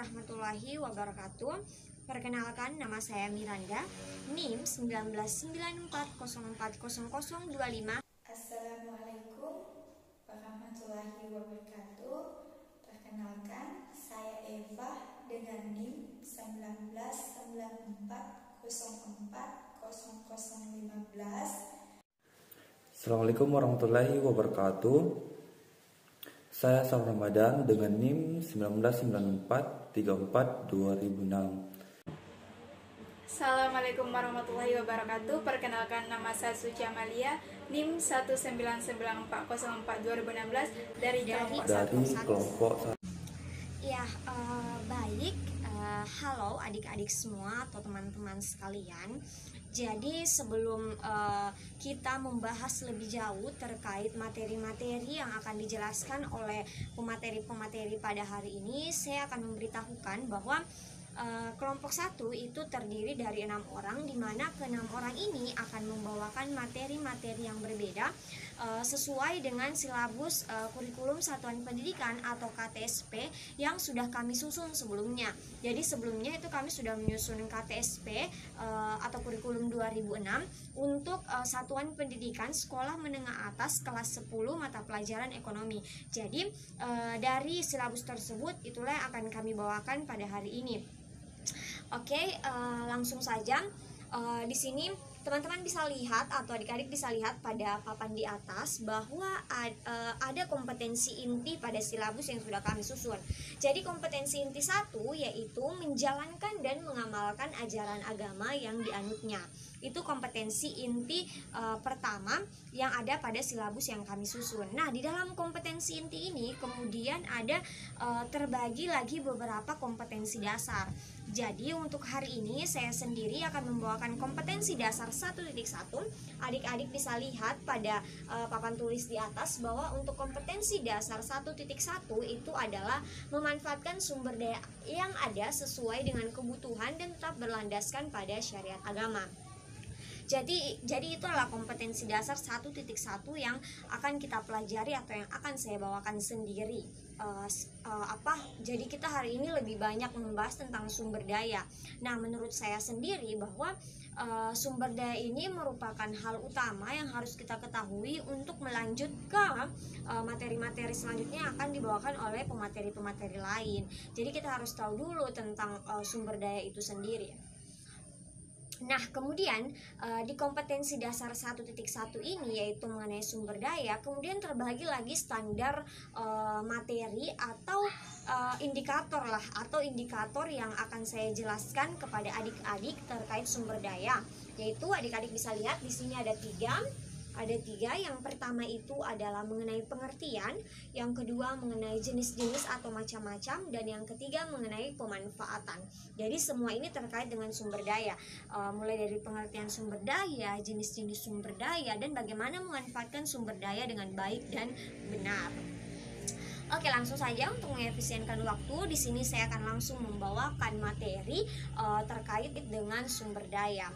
warahmatullahi wabarakatuh. Perkenalkan, nama saya Miranda, NIM 1994040025. Assalamualaikum warahmatullahi wabarakatuh. Perkenalkan, saya Eva dengan NIM 1994040015. Assalamualaikum warahmatullahi wabarakatuh. Saya Sam Ramadan dengan NIM 1994342006. Assalamualaikum warahmatullahi wabarakatuh. Perkenalkan, nama saya Suci Amalia, NIM 1994042016 dari kelompok. Ya, baik. Halo adik-adik semua atau teman-teman sekalian. Jadi sebelum kita membahas lebih jauh terkait materi-materi yang akan dijelaskan oleh pemateri-pemateri pada hari ini, saya akan memberitahukan bahwa kelompok 1 itu terdiri dari 6 orang, di mana ke-6 orang ini akan membawakan materi-materi yang berbeda sesuai dengan silabus kurikulum satuan pendidikan atau KTSP yang sudah kami susun sebelumnya. Jadi sebelumnya itu kami sudah menyusun KTSP atau kurikulum 2006 untuk satuan pendidikan sekolah menengah atas kelas 10 mata pelajaran ekonomi. Jadi dari silabus tersebut itulah yang akan kami bawakan pada hari ini. Oke, langsung saja. Di sini teman-teman bisa lihat atau adik-adik bisa lihat pada papan di atas bahwa ada kompetensi inti pada silabus yang sudah kami susun. Jadi kompetensi inti 1 yaitu menjalankan dan mengamalkan ajaran agama yang dianutnya. Itu kompetensi inti pertama yang ada pada silabus yang kami susun. Nah, di dalam kompetensi inti ini kemudian ada terbagi lagi beberapa kompetensi dasar. Jadi untuk hari ini saya sendiri akan membawakan kompetensi dasar 1.1. Adik-adik bisa lihat pada papan tulis di atas bahwa untuk kompetensi dasar 1.1 itu adalah memanfaatkan sumber daya yang ada sesuai dengan kebutuhan dan tetap berlandaskan pada syariat agama. Jadi itu adalah kompetensi dasar 1.1 yang akan kita pelajari atau yang akan saya bawakan sendiri. Jadi kita hari ini lebih banyak membahas tentang sumber daya. Nah, menurut saya sendiri bahwa sumber daya ini merupakan hal utama yang harus kita ketahui untuk melanjut ke materi-materi selanjutnya yang akan dibawakan oleh pemateri-pemateri lain. Jadi kita harus tahu dulu tentang sumber daya itu sendiri. Nah, kemudian di kompetensi dasar 1.1 ini yaitu mengenai sumber daya, kemudian terbagi lagi standar materi atau indikator yang akan saya jelaskan kepada adik-adik terkait sumber daya. Yaitu adik-adik bisa lihat di sini ada tiga. Yang pertama itu adalah mengenai pengertian, yang kedua mengenai jenis-jenis atau macam-macam, dan yang ketiga mengenai pemanfaatan. Jadi semua ini terkait dengan sumber daya, mulai dari pengertian sumber daya, jenis-jenis sumber daya, dan bagaimana memanfaatkan sumber daya dengan baik dan benar. Oke, langsung saja untuk mengefisienkan waktu. Di sini saya akan langsung membawakan materi terkait dengan sumber daya.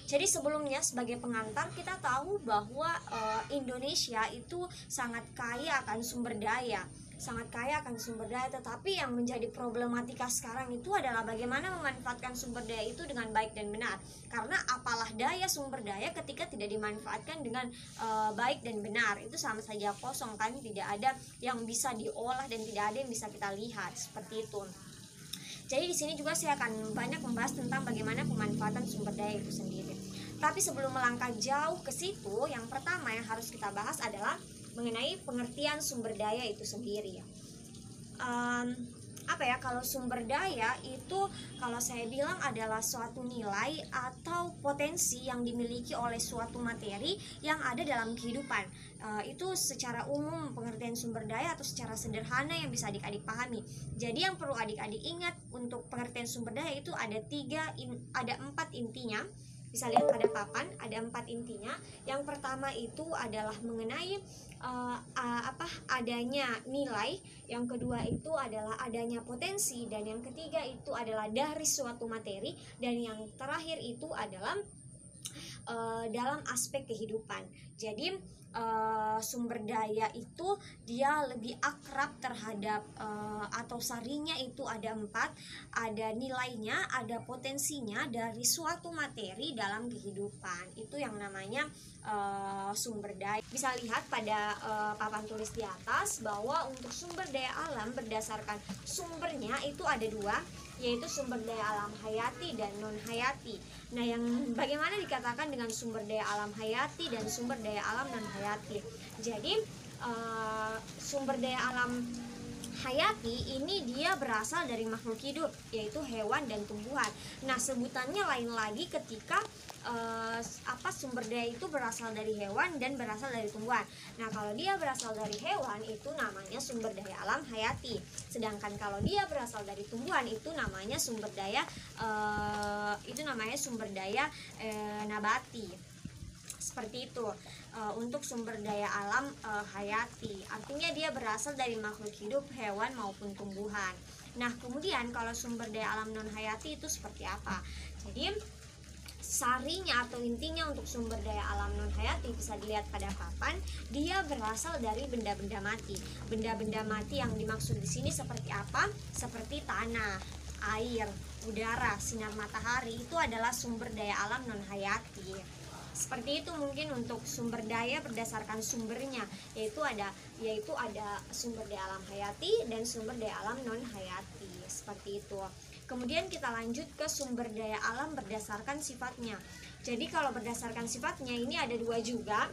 Jadi sebelumnya sebagai pengantar kita tahu bahwa Indonesia itu sangat kaya akan sumber daya. Tetapi yang menjadi problematika sekarang itu adalah bagaimana memanfaatkan sumber daya itu dengan baik dan benar. Karena apalah daya sumber daya ketika tidak dimanfaatkan dengan baik dan benar, itu sama saja kosong kan, tidak ada yang bisa diolah dan tidak ada yang bisa kita lihat, seperti itu. Jadi di sini juga saya akan banyak membahas tentang bagaimana pemanfaatan sumber daya itu sendiri. Tapi sebelum melangkah jauh ke situ, yang pertama yang harus kita bahas adalah mengenai pengertian sumber daya itu sendiri. Kalau sumber daya itu kalau saya bilang adalah suatu nilai atau potensi yang dimiliki oleh suatu materi yang ada dalam kehidupan. Itu secara umum pengertian sumber daya atau secara sederhana yang bisa adik-adik pahami. Jadi yang perlu adik-adik ingat untuk pengertian sumber daya itu ada 4 intinya. Bisa lihat pada papan ada 4 intinya. Yang pertama itu adalah mengenai adanya nilai, yang kedua itu adalah adanya potensi, dan yang ketiga itu adalah dari suatu materi, dan yang terakhir itu adalah dalam aspek kehidupan. Jadi sumber daya itu dia lebih akrab terhadap atau sarinya itu ada 4, ada nilainya, ada potensinya dari suatu materi dalam kehidupan. Itu yang namanya sumber daya. Bisa lihat pada papan tulis di atas bahwa untuk sumber daya alam berdasarkan sumbernya itu ada 2, yaitu sumber daya alam hayati dan non hayati. Nah, yang bagaimana dikatakan dengan sumber daya alam hayati dan sumber daya alam non hayati? Jadi sumber daya alam hayati ini dia berasal dari makhluk hidup, yaitu hewan dan tumbuhan. Nah, sebutannya lain lagi ketika sumber daya itu berasal dari hewan dan berasal dari tumbuhan. Nah, kalau dia berasal dari hewan itu namanya sumber daya alam hayati. Sedangkan kalau dia berasal dari tumbuhan itu namanya sumber daya nabati. Seperti itu. Untuk sumber daya alam hayati, artinya dia berasal dari makhluk hidup, hewan maupun tumbuhan. Nah, kemudian kalau sumber daya alam non hayati itu seperti apa? Jadi sarinya atau intinya untuk sumber daya alam non hayati bisa dilihat pada papan, dia berasal dari benda-benda mati. Benda-benda mati yang dimaksud di sini seperti apa? Seperti tanah, air, udara, sinar matahari, itu adalah sumber daya alam non hayati. Seperti itu mungkin untuk sumber daya berdasarkan sumbernya, yaitu ada sumber daya alam hayati dan sumber daya alam non hayati. Seperti itu. Kemudian kita lanjut ke sumber daya alam berdasarkan sifatnya. Jadi kalau berdasarkan sifatnya ini ada 2 juga.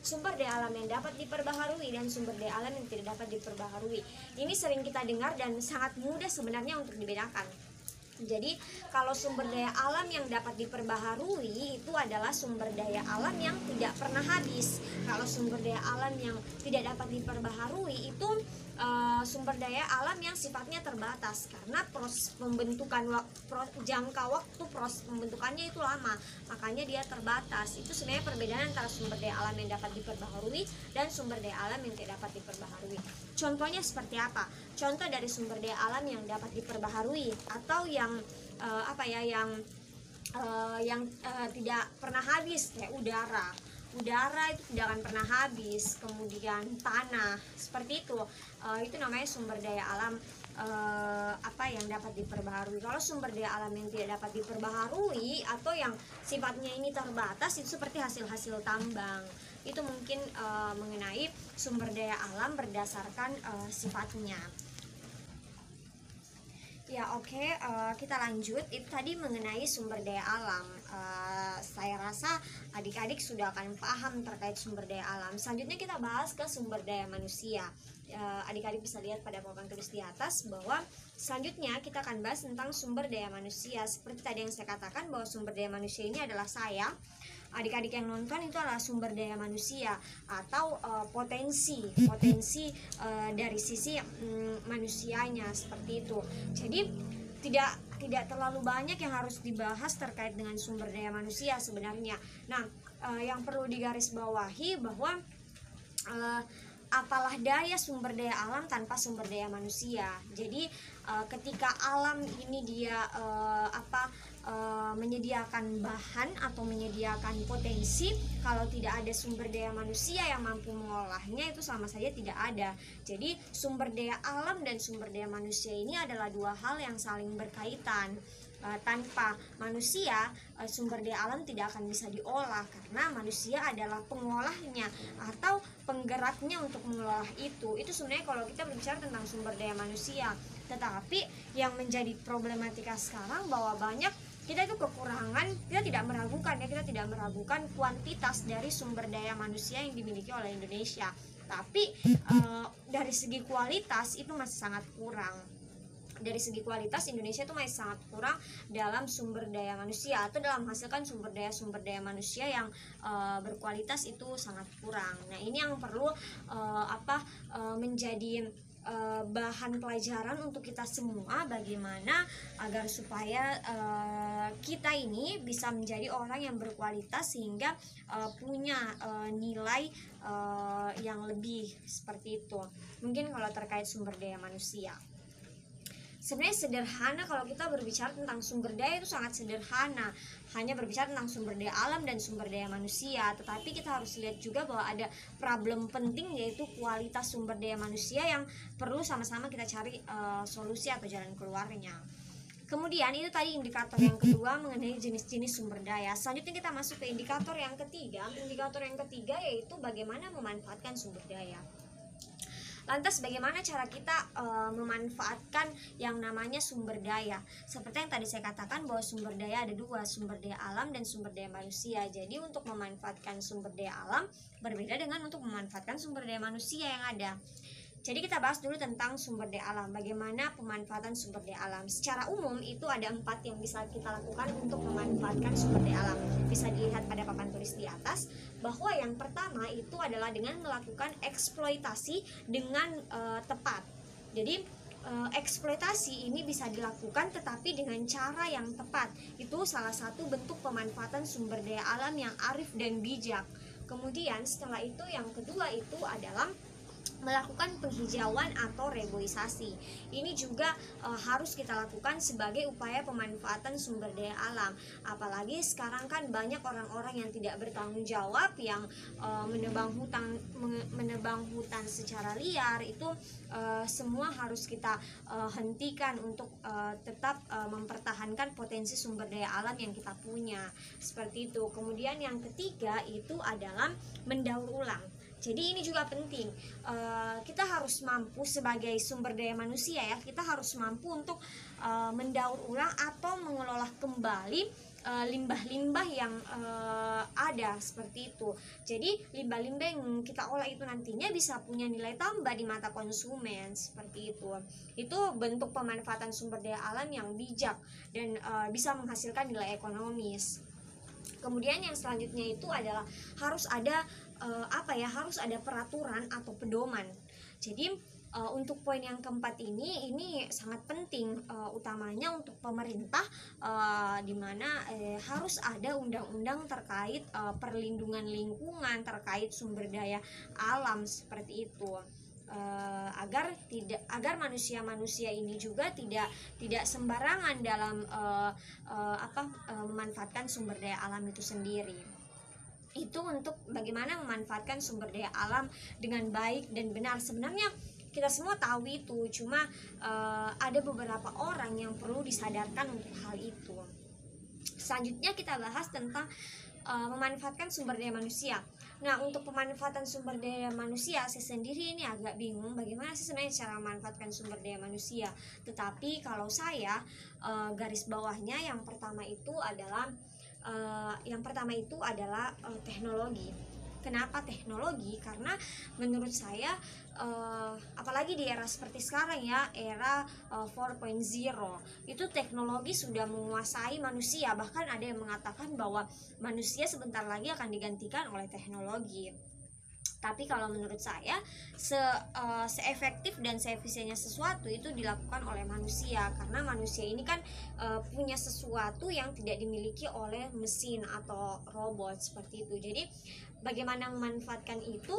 Sumber daya alam yang dapat diperbaharui dan sumber daya alam yang tidak dapat diperbaharui. Ini sering kita dengar dan sangat mudah sebenarnya untuk dibedakan. Jadi kalau sumber daya alam yang dapat diperbaharui itu adalah sumber daya alam yang tidak pernah habis. Kalau sumber daya alam yang tidak dapat diperbaharui itu sumber daya alam yang sifatnya terbatas, karena proses pembentukan jangka waktu proses pembentukannya itu lama, makanya dia terbatas. Itu sebenarnya perbedaan antara sumber daya alam yang dapat diperbaharui dan sumber daya alam yang tidak dapat diperbaharui. Contohnya seperti apa? Contoh dari sumber daya alam yang dapat diperbaharui atau yang tidak pernah habis, kayak udara itu tidak akan pernah habis. Kemudian tanah, seperti itu namanya sumber daya alam yang dapat diperbaharui. Kalau sumber daya alam yang tidak dapat diperbaharui atau yang sifatnya ini terbatas, itu seperti hasil-hasil tambang. Itu mungkin mengenai sumber daya alam berdasarkan sifatnya. Ya, oke, kita lanjut. Itu tadi mengenai sumber daya alam. Saya rasa adik-adik sudah akan paham terkait sumber daya alam. Selanjutnya kita bahas ke sumber daya manusia. Adik-adik bisa lihat pada papan tulis di atas bahwa selanjutnya kita akan bahas tentang sumber daya manusia. Seperti tadi yang saya katakan bahwa sumber daya manusia ini adalah saya. Adik-adik yang nonton itu adalah sumber daya manusia atau potensi dari sisi manusianya, seperti itu. Jadi tidak terlalu banyak yang harus dibahas terkait dengan sumber daya manusia sebenarnya. Nah, yang perlu digarisbawahi bahwa apalah daya sumber daya alam tanpa sumber daya manusia. Jadi ketika alam ini dia menyediakan bahan atau menyediakan potensi, kalau tidak ada sumber daya manusia yang mampu mengolahnya, itu sama saja tidak ada. Jadi sumber daya alam dan sumber daya manusia ini adalah 2 hal yang saling berkaitan. Tanpa manusia, sumber daya alam tidak akan bisa diolah, karena manusia adalah pengolahnya atau penggeraknya untuk mengolah itu. Itu sebenarnya kalau kita berbicara tentang sumber daya manusia. Tetapi yang menjadi problematika sekarang bahwa banyak kita itu kekurangan, kita tidak meragukan kuantitas dari sumber daya manusia yang dimiliki oleh Indonesia. Tapi dari segi kualitas itu masih sangat kurang. Dari segi kualitas Indonesia itu masih sangat kurang dalam sumber daya manusia atau dalam menghasilkan sumber daya manusia yang berkualitas, itu sangat kurang. Nah, ini yang perlu menjadi bahan pelajaran untuk kita semua, bagaimana agar supaya kita ini bisa menjadi orang yang berkualitas sehingga punya nilai yang lebih, seperti itu. Mungkin kalau terkait sumber daya manusia. Sebenarnya sederhana, kalau kita berbicara tentang sumber daya itu sangat sederhana, hanya berbicara tentang sumber daya alam dan sumber daya manusia. Tetapi kita harus lihat juga bahwa ada problem penting, yaitu kualitas sumber daya manusia yang perlu sama-sama kita cari solusi atau jalan keluarnya. Kemudian itu tadi indikator yang kedua mengenai jenis-jenis sumber daya. Selanjutnya kita masuk ke indikator yang ketiga. Indikator yang ketiga yaitu bagaimana memanfaatkan sumber daya. Lantas bagaimana cara kita memanfaatkan yang namanya sumber daya? Seperti yang tadi saya katakan bahwa sumber daya ada dua, sumber daya alam dan sumber daya manusia. Jadi untuk memanfaatkan sumber daya alam berbeda dengan untuk memanfaatkan sumber daya manusia yang ada. Jadi kita bahas dulu tentang sumber daya alam. Bagaimana pemanfaatan sumber daya alam? Secara umum itu ada 4 yang bisa kita lakukan untuk memanfaatkan sumber daya alam. Bisa dilihat pada papan tulis di atas bahwa yang pertama itu adalah dengan melakukan eksploitasi dengan tepat. Jadi eksploitasi ini bisa dilakukan tetapi dengan cara yang tepat. Itu salah satu bentuk pemanfaatan sumber daya alam yang arif dan bijak. Kemudian setelah itu yang kedua itu adalah melakukan penghijauan atau reboisasi. Ini juga harus kita lakukan sebagai upaya pemanfaatan sumber daya alam. Apalagi sekarang kan banyak orang-orang yang tidak bertanggung jawab, yang menebang hutan secara liar. Itu semua harus kita hentikan untuk tetap mempertahankan potensi sumber daya alam yang kita punya. Seperti itu. Kemudian yang ketiga itu adalah mendaur ulang. Jadi ini juga penting, kita harus mampu sebagai sumber daya manusia ya, kita harus mampu untuk mendaur ulang atau mengelola kembali limbah-limbah yang ada, seperti itu. Jadi limbah-limbah yang kita olah itu nantinya bisa punya nilai tambah di mata konsumen, seperti itu. Itu bentuk pemanfaatan sumber daya alam yang bijak dan bisa menghasilkan nilai ekonomis. Kemudian yang selanjutnya itu adalah harus ada harus ada peraturan atau pedoman. Jadi untuk poin yang keempat ini sangat penting, utamanya untuk pemerintah, di mana harus ada undang-undang terkait perlindungan lingkungan, terkait sumber daya alam, seperti itu. Agar manusia-manusia ini juga tidak sembarangan dalam memanfaatkan sumber daya alam itu sendiri. Itu untuk bagaimana memanfaatkan sumber daya alam dengan baik dan benar. Sebenarnya kita semua tahu itu, cuma ada beberapa orang yang perlu disadarkan untuk hal itu. Selanjutnya kita bahas tentang memanfaatkan sumber daya manusia. Nah, untuk pemanfaatan sumber daya manusia, saya sendiri ini agak bingung bagaimana sih sebenarnya cara memanfaatkan sumber daya manusia. Tetapi kalau saya garis bawahnya yang pertama itu adalah teknologi. Kenapa teknologi? Karena menurut saya apalagi di era seperti sekarang ya, era 4.0, itu teknologi sudah menguasai manusia. Bahkan ada yang mengatakan bahwa manusia sebentar lagi akan digantikan oleh teknologi. Tapi kalau menurut saya seefektif dan seefisiennya sesuatu itu dilakukan oleh manusia, karena manusia ini kan punya sesuatu yang tidak dimiliki oleh mesin atau robot, seperti itu. Jadi bagaimana memanfaatkan itu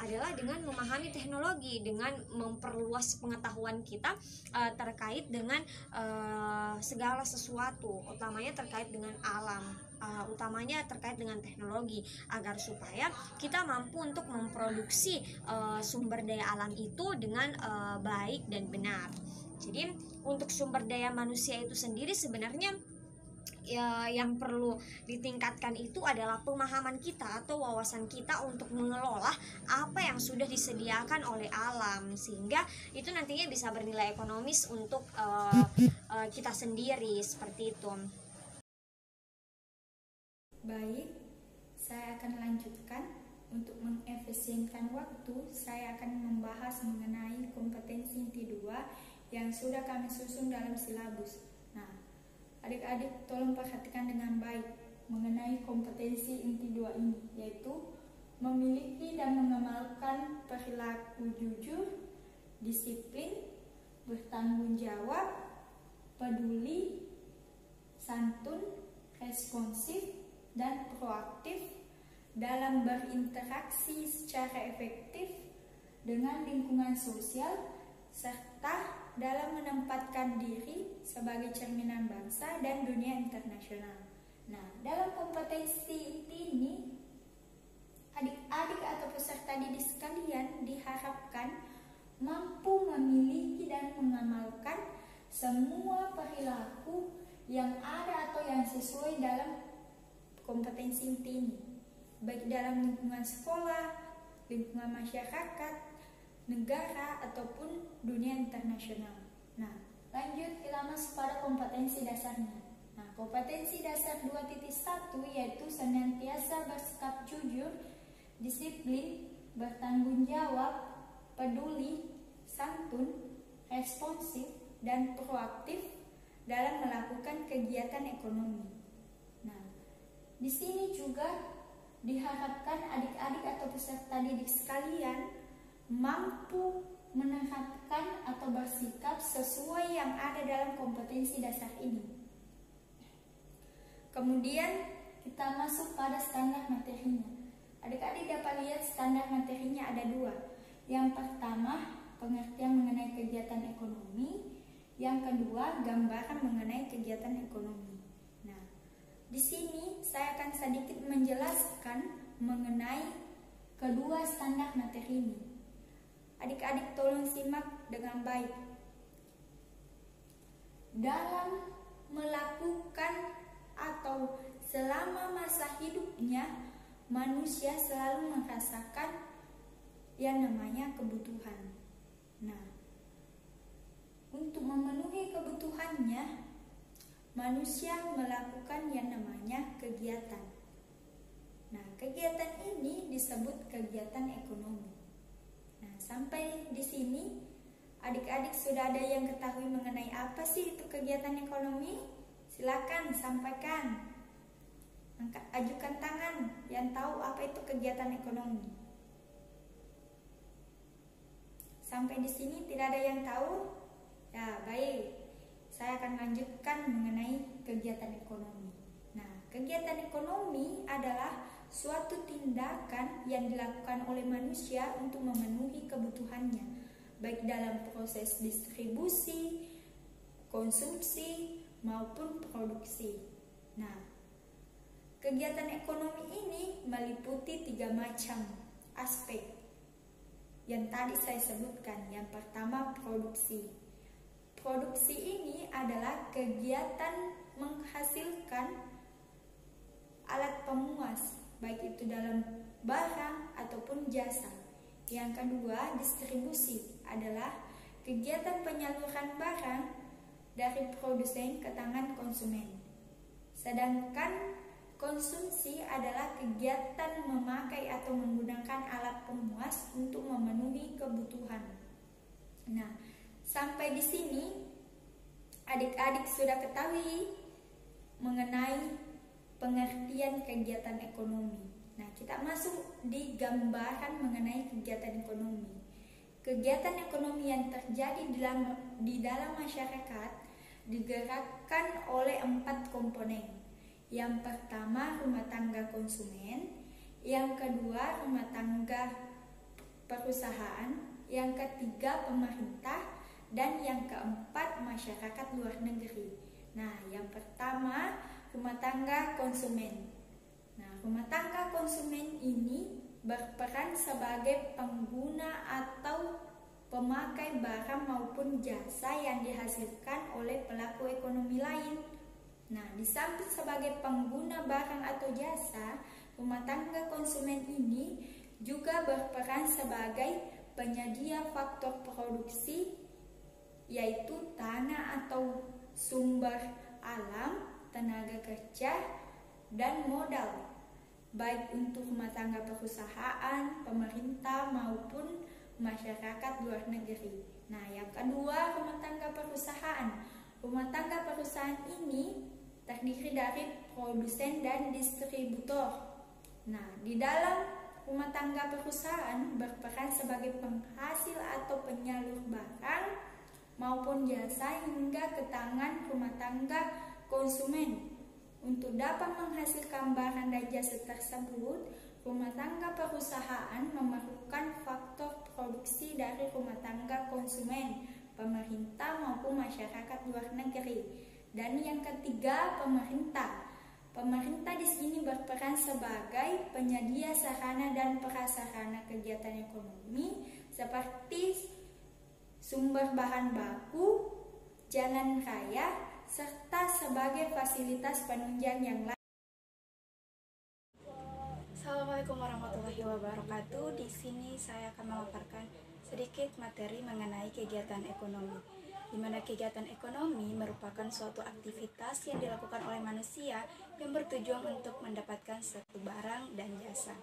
adalah dengan memahami teknologi, dengan memperluas pengetahuan kita terkait dengan segala sesuatu, utamanya terkait dengan alam, utamanya terkait dengan teknologi, agar supaya kita mampu untuk memproduksi sumber daya alam itu dengan baik dan benar. Jadi untuk sumber daya manusia itu sendiri sebenarnya yang perlu ditingkatkan itu adalah pemahaman kita atau wawasan kita untuk mengelola apa yang sudah disediakan oleh alam, sehingga itu nantinya bisa bernilai ekonomis untuk kita sendiri, seperti itu. Baik, saya akan lanjutkan. Untuk mengefisienkan waktu, saya akan membahas mengenai kompetensi inti 2 yang sudah kami susun dalam silabus. Nah, adik-adik tolong perhatikan dengan baik mengenai kompetensi inti 2 ini, yaitu memiliki dan mengamalkan perilaku jujur, disiplin, bertanggung jawab, peduli, santun, responsif, dan proaktif dalam berinteraksi secara efektif dengan lingkungan sosial serta dalam menempatkan diri sebagai cerminan bangsa dan dunia internasional. Nah, dalam kompetensi ini, adik-adik atau peserta didik sekalian diharapkan mampu memiliki dan mengamalkan semua perilaku yang ada atau yang sesuai dalam kompetensi ini, baik dalam lingkungan sekolah, lingkungan masyarakat, negara, ataupun dunia internasional. Nah, lanjut kita masuk pada kompetensi dasarnya. Nah, kompetensi dasar 2.1 yaitu senantiasa bersikap jujur, disiplin, bertanggung jawab, peduli, santun, responsif, dan proaktif dalam melakukan kegiatan ekonomi. Nah, di sini juga diharapkan adik-adik atau peserta didik sekalian mampu menerapkan atau bersikap sesuai yang ada dalam kompetensi dasar ini. Kemudian kita masuk pada standar materinya. Adik-adik dapat lihat standar materinya ada 2. Yang pertama, pengertian mengenai kegiatan ekonomi. Yang kedua, gambaran mengenai kegiatan ekonomi. Nah, di sini saya akan sedikit menjelaskan mengenai kedua standar materi ini. Adik-adik tolong simak dengan baik. Dalam melakukan atau selama masa hidupnya, manusia selalu merasakan yang namanya kebutuhan. Nah, untuk memenuhi kebutuhannya, manusia melakukan yang namanya kegiatan. Nah, kegiatan ini disebut kegiatan ekonomi. Nah, sampai di sini adik-adik sudah ada yang ketahui mengenai apa sih itu kegiatan ekonomi? Silakan sampaikan. Ajukan tangan yang tahu apa itu kegiatan ekonomi. Sampai di sini tidak ada yang tahu? Ya, baik. Saya akan lanjutkan mengenai kegiatan ekonomi. Nah, kegiatan ekonomi adalah suatu tindakan yang dilakukan oleh manusia untuk memenuhi kebutuhannya, baik dalam proses distribusi, konsumsi, maupun produksi. Nah, kegiatan ekonomi ini meliputi 3 macam aspek yang tadi saya sebutkan. Yang pertama, produksi. Produksi ini adalah kegiatan menghasilkan alat pemuas, baik itu dalam barang ataupun jasa. Yang kedua, distribusi adalah kegiatan penyaluran barang dari produsen ke tangan konsumen. Sedangkan konsumsi adalah kegiatan memakai atau menggunakan alat pemuas untuk memenuhi kebutuhan. Nah, sampai di sini adik-adik sudah ketahui mengenai pengertian kegiatan ekonomi. Nah, kita masuk di gambaran mengenai kegiatan ekonomi. Kegiatan ekonomi yang terjadi di dalam masyarakat digerakkan oleh 4 komponen. Yang pertama, rumah tangga konsumen. Yang kedua, rumah tangga perusahaan. Yang ketiga, pemerintah. Dan yang keempat, masyarakat luar negeri. Nah, yang pertama, rumah tangga konsumen. Nah, rumah tangga konsumen ini berperan sebagai pengguna atau pemakai barang maupun jasa yang dihasilkan oleh pelaku ekonomi lain. Nah, di samping sebagai pengguna barang atau jasa, rumah tangga konsumen ini juga berperan sebagai penyedia faktor produksi, yaitu tanah atau sumber alam, tenaga kerja, dan modal, baik untuk rumah tangga perusahaan, pemerintah, maupun masyarakat luar negeri. Nah, yang kedua, rumah tangga perusahaan. Rumah tangga perusahaan ini terdiri dari produsen dan distributor. Nah, di dalam rumah tangga perusahaan berperan sebagai penghasil atau penyalur barang maupun jasa hingga ke tangan rumah tangga konsumen. Untuk dapat menghasilkan barang dan jasa tersebut, rumah tangga perusahaan memerlukan faktor produksi dari rumah tangga konsumen, pemerintah maupun masyarakat luar negeri. Dan yang ketiga, pemerintah. Pemerintah di sini berperan sebagai penyedia sarana dan prasarana kegiatan ekonomi seperti sumber bahan baku, jalan raya, serta sebagai fasilitas penunjang yang lain. Assalamualaikum warahmatullahi wabarakatuh. Di sini saya akan memaparkan sedikit materi mengenai kegiatan ekonomi, di mana kegiatan ekonomi merupakan suatu aktivitas yang dilakukan oleh manusia yang bertujuan untuk mendapatkan suatu barang dan jasa.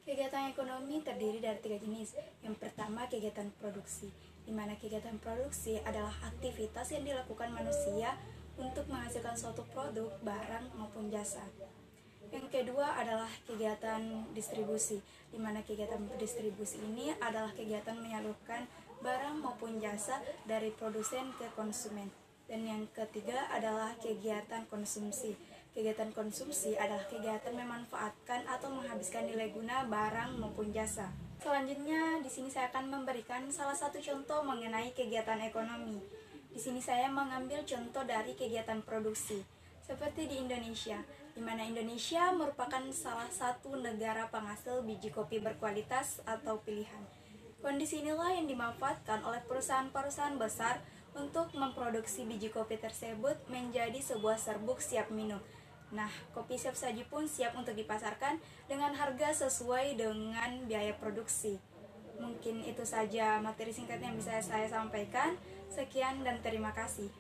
Kegiatan ekonomi terdiri dari 3 jenis. Yang pertama, kegiatan produksi, di mana kegiatan produksi adalah aktivitas yang dilakukan manusia untuk menghasilkan suatu produk, barang maupun jasa. Yang kedua adalah kegiatan distribusi, di mana kegiatan distribusi ini adalah kegiatan menyalurkan barang maupun jasa dari produsen ke konsumen. Dan yang ketiga adalah kegiatan konsumsi. Kegiatan konsumsi adalah kegiatan memanfaatkan atau menghabiskan nilai guna barang maupun jasa. Selanjutnya, di sini saya akan memberikan salah satu contoh mengenai kegiatan ekonomi. Di sini saya mengambil contoh dari kegiatan produksi, seperti di Indonesia, di mana Indonesia merupakan salah satu negara penghasil biji kopi berkualitas atau pilihan. Kondisi inilah yang dimanfaatkan oleh perusahaan-perusahaan besar untuk memproduksi biji kopi tersebut menjadi sebuah serbuk siap minum. Nah, kopi siap saji pun siap untuk dipasarkan dengan harga sesuai dengan biaya produksi. Mungkin itu saja materi singkat yang bisa saya sampaikan. Sekian dan terima kasih.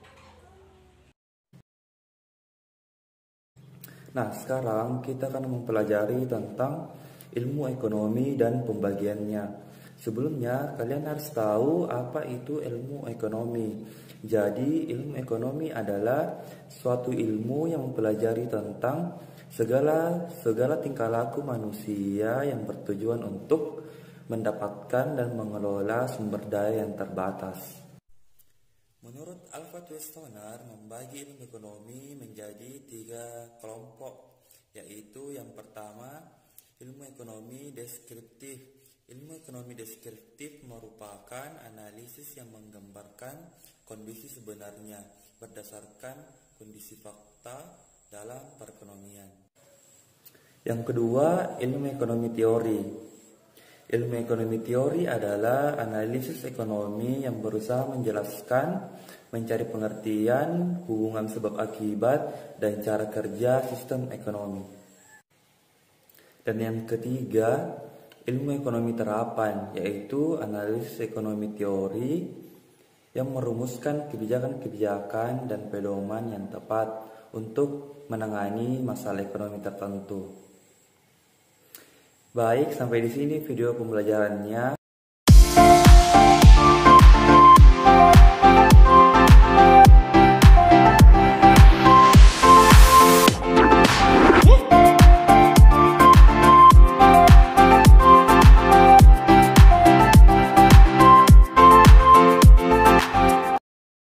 Nah, sekarang kita akan mempelajari tentang ilmu ekonomi dan pembagiannya. Sebelumnya, kalian harus tahu apa itu ilmu ekonomi. Jadi, ilmu ekonomi adalah suatu ilmu yang mempelajari tentang segala tingkah laku manusia yang bertujuan untuk mendapatkan dan mengelola sumber daya yang terbatas. Menurut Alfred Westoner, membagi ilmu ekonomi menjadi 3 kelompok, yaitu yang pertama, ilmu ekonomi deskriptif. Ilmu ekonomi deskriptif merupakan analisis yang menggambarkan kondisi sebenarnya berdasarkan kondisi fakta dalam perekonomian. Yang kedua, ilmu ekonomi teori. Ilmu ekonomi teori adalah analisis ekonomi yang berusaha menjelaskan, mencari pengertian, hubungan sebab akibat, dan cara kerja sistem ekonomi. Dan yang ketiga, ilmu ekonomi terapan, yaitu analisis ekonomi teori yang merumuskan kebijakan-kebijakan dan pedoman yang tepat untuk menangani masalah ekonomi tertentu. Baik, sampai di sini video pembelajarannya.